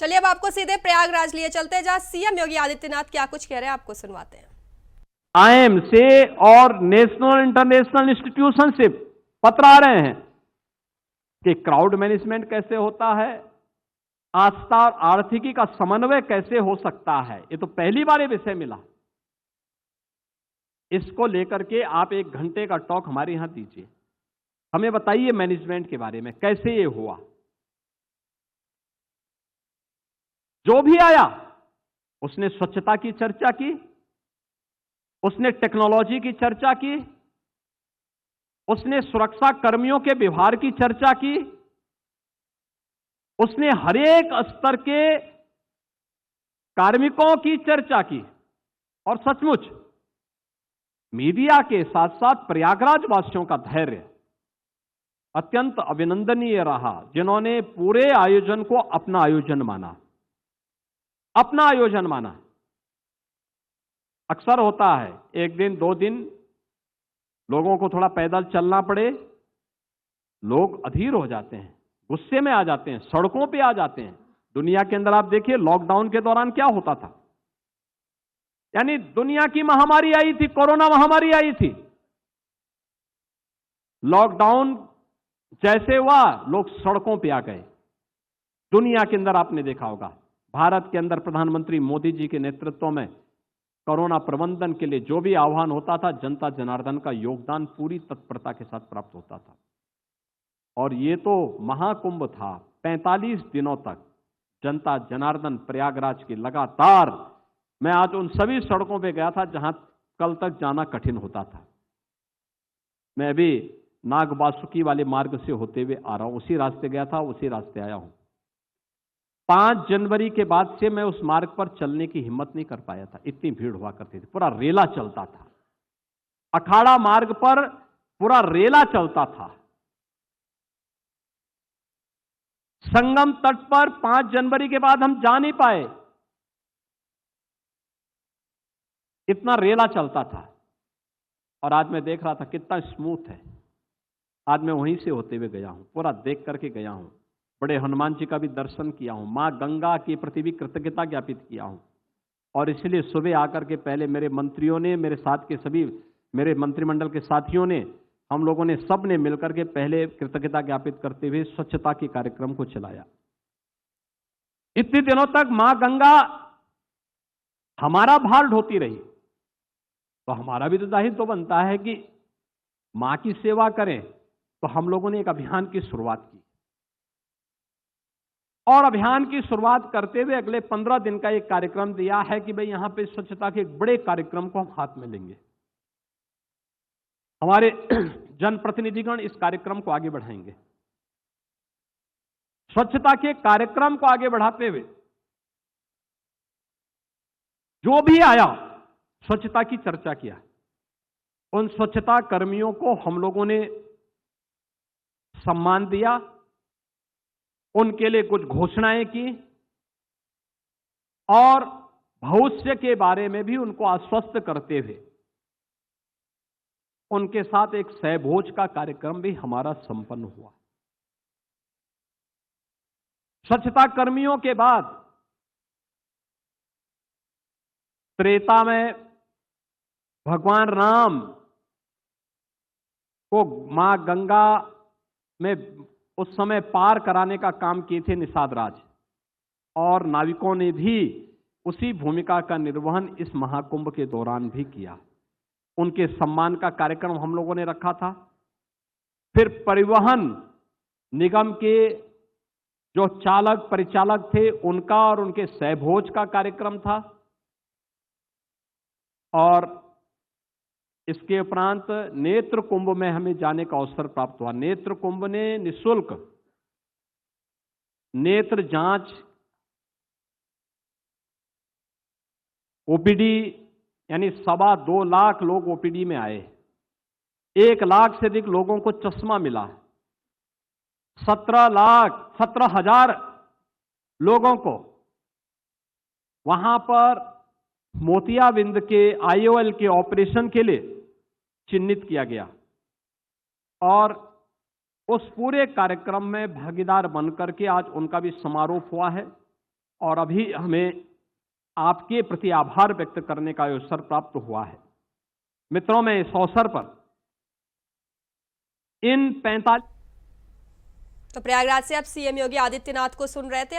चलिए अब आपको सीधे प्रयागराज लिए चलते हैं, जहां सीएम योगी आदित्यनाथ क्या कुछ कह रहे हैं आपको सुनवाते हैं। आईएम से और नेशनल इंटरनेशनल इंस्टीट्यूशन से पत्र आ रहे हैं कि क्राउड मैनेजमेंट कैसे होता है, आस्था और आर्थिकी का समन्वय कैसे हो सकता है। ये तो पहली बार ये विषय मिला। इसको लेकर के आप 1 घंटे का टॉक हमारे यहां दीजिए, हमें बताइए मैनेजमेंट के बारे में कैसे ये हुआ। जो भी आया उसने स्वच्छता की चर्चा की, उसने टेक्नोलॉजी की चर्चा की, उसने सुरक्षा कर्मियों के व्यवहार की चर्चा की, उसने हरेक स्तर के कार्मिकों की चर्चा की। और सचमुच मीडिया के साथ साथ प्रयागराज वासियों का धैर्य अत्यंत अभिनंदनीय रहा, जिन्होंने पूरे आयोजन को अपना आयोजन माना, अपना आयोजन माना। अक्सर होता है 1 दिन 2 दिन लोगों को थोड़ा पैदल चलना पड़े, लोग अधीर हो जाते हैं, गुस्से में आ जाते हैं, सड़कों पे आ जाते हैं। दुनिया के अंदर आप देखिए लॉकडाउन के दौरान क्या होता था, यानी दुनिया की महामारी आई थी, कोरोना महामारी आई थी। लॉकडाउन जैसे हुआ लोग सड़कों पे आ गए। दुनिया के अंदर आपने देखा होगा, भारत के अंदर प्रधानमंत्री मोदी जी के नेतृत्व में कोरोना प्रबंधन के लिए जो भी आह्वान होता था, जनता जनार्दन का योगदान पूरी तत्परता के साथ प्राप्त होता था। और ये तो महाकुंभ था, 45 दिनों तक जनता जनार्दन प्रयागराज की लगातार। मैं आज उन सभी सड़कों पे गया था जहां कल तक जाना कठिन होता था। मैं अभी नाग बासुकी वाले मार्ग से होते हुए आ रहा हूं, उसी रास्ते गया था, उसी रास्ते आया हूं। 5 जनवरी के बाद से मैं उस मार्ग पर चलने की हिम्मत नहीं कर पाया था, इतनी भीड़ हुआ करती थी, पूरा रेला चलता था। अखाड़ा मार्ग पर पूरा रेला चलता था। संगम तट पर 5 जनवरी के बाद हम जा नहीं पाए, इतना रेला चलता था। और आज मैं देख रहा था कितना स्मूथ है। आज मैं वहीं से होते हुए गया हूं, पूरा देख करके गया हूं। बड़े हनुमान जी का भी दर्शन किया हूं, मां गंगा के प्रति भी कृतज्ञता ज्ञापित किया हूं। और इसलिए सुबह आकर के पहले मेरे मंत्रियों ने, मेरे साथ के सभी मेरे मंत्रिमंडल के साथियों ने, हम लोगों ने सब ने मिलकर के पहले कृतज्ञता ज्ञापित करते हुए स्वच्छता के कार्यक्रम को चलाया। इतने दिनों तक मां गंगा हमारा भार ढोती रही, तो हमारा भी तो दायित्व बनता है कि मां की सेवा करें। तो हम लोगों ने एक अभियान की शुरुआत की, और अभियान की शुरुआत करते हुए अगले 15 दिन का एक कार्यक्रम दिया है कि भाई यहां पे स्वच्छता के एक बड़े कार्यक्रम को हम हाथ में लेंगे। हमारे जनप्रतिनिधिगण इस कार्यक्रम को आगे बढ़ाएंगे। स्वच्छता के कार्यक्रम को आगे बढ़ाते हुए जो भी आया स्वच्छता की चर्चा किया। उन स्वच्छता कर्मियों को हम लोगों ने सम्मान दिया, उनके लिए कुछ घोषणाएं की, और भविष्य के बारे में भी उनको आश्वस्त करते हुए उनके साथ एक सहभोज का कार्यक्रम भी हमारा संपन्न हुआ। स्वच्छता कर्मियों के बाद त्रेता में भगवान राम को मां गंगा में उस समय पार कराने का काम किए थे निषाद राज, और नाविकों ने भी उसी भूमिका का निर्वहन इस महाकुंभ के दौरान भी किया। उनके सम्मान का कार्यक्रम हम लोगों ने रखा था। फिर परिवहन निगम के जो चालक परिचालक थे उनका और उनके सहभोज का कार्यक्रम था। और इसके उपरांत नेत्र कुंभ में हमें जाने का अवसर प्राप्त हुआ। नेत्र कुंभ ने निःशुल्क नेत्र जांच, ओपीडी, यानी 2.25 लाख लोग ओपीडी में आए। 1 लाख से अधिक लोगों को चश्मा मिला। 17,000 लोगों को वहां पर मोतियाबिंद के आईओएल के ऑपरेशन के लिए चिन्हित किया गया। और उस पूरे कार्यक्रम में भागीदार बनकर के आज उनका भी समारोह हुआ है। और अभी हमें आपके प्रति आभार व्यक्त करने का अवसर प्राप्त हुआ है। मित्रों, मैं इस अवसर पर इन 45 तो प्रयागराज से आप सीएम योगी आदित्यनाथ को सुन रहे थे।